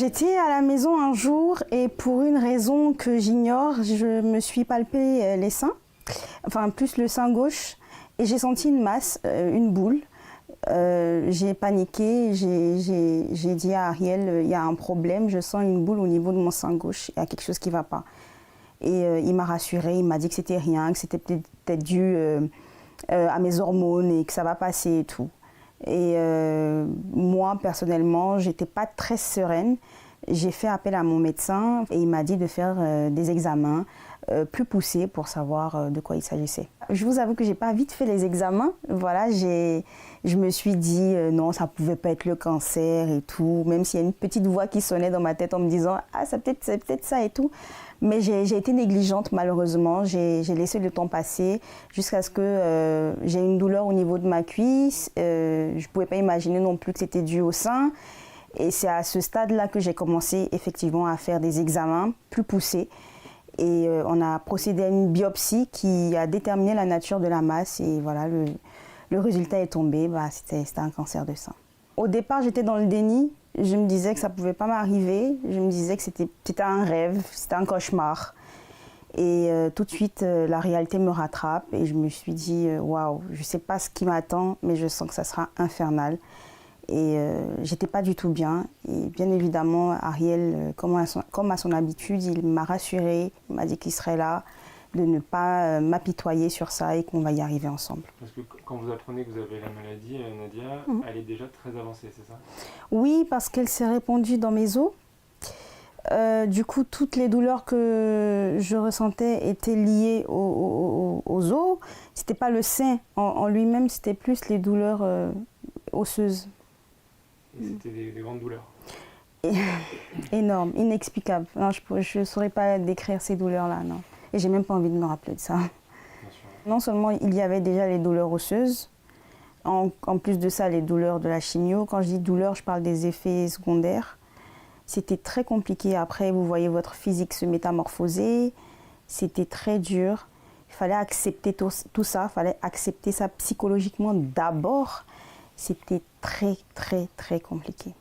J'étais à la maison un jour et pour une raison que j'ignore, je me suis palpé les seins, enfin plus le sein gauche, et j'ai senti une masse, une boule. J'ai paniqué, j'ai dit à Ariel, il y a un problème, je sens une boule au niveau de mon sein gauche, il y a quelque chose qui ne va pas. Et il m'a rassuré, il m'a dit que c'était rien, que c'était peut-être dû à mes hormones et que ça va passer et tout. Et moi, personnellement, j'étais pas très sereine. J'ai fait appel à mon médecin et il m'a dit de faire des examens plus poussés pour savoir de quoi il s'agissait. Je vous avoue que j'ai pas vite fait les examens. Voilà, je me suis dit non, ça pouvait pas être le cancer et tout, même s'il y a une petite voix qui sonnait dans ma tête en me disant ah, c'est peut-être ça et tout. Mais j'ai été négligente malheureusement, j'ai laissé le temps passer jusqu'à ce que j'ai une douleur au niveau de ma cuisse. Je ne pouvais pas imaginer non plus que c'était dû au sein. Et c'est à ce stade-là que j'ai commencé effectivement à faire des examens plus poussés. Et on a procédé à une biopsie qui a déterminé la nature de la masse. Et voilà, le résultat est tombé, c'était un cancer de sein. Au départ, j'étais dans le déni. Je me disais que ça ne pouvait pas m'arriver. Je me disais que c'était un rêve, c'était un cauchemar. Et tout de suite, la réalité me rattrape et je me suis dit, waouh, je ne sais pas ce qui m'attend, mais je sens que ça sera infernal. Et j'étais pas du tout bien. Et bien évidemment, Ariel, comme à son habitude, il m'a rassurée, il m'a dit qu'il serait là, de ne pas m'apitoyer sur ça et qu'on va y arriver ensemble. Parce que quand vous apprenez que vous avez la maladie, Nadia, elle est déjà très avancée, c'est ça? Oui, parce qu'elle s'est répandue dans mes os. Du coup, toutes les douleurs que je ressentais étaient liées aux os. C'était pas le sein en lui-même, c'était plus les douleurs osseuses. Et c'était des grandes douleurs? Énorme, inexplicable. Non, je ne saurais pas décrire ces douleurs-là, non. Et j'ai même pas envie de me rappeler de ça. Non seulement il y avait déjà les douleurs osseuses, en plus de ça, les douleurs de la chimio. Quand je dis douleur, je parle des effets secondaires. C'était très compliqué. Après, vous voyez votre physique se métamorphoser. C'était très dur. Il fallait accepter tout ça. Il fallait accepter ça psychologiquement d'abord. C'était très, très, très compliqué.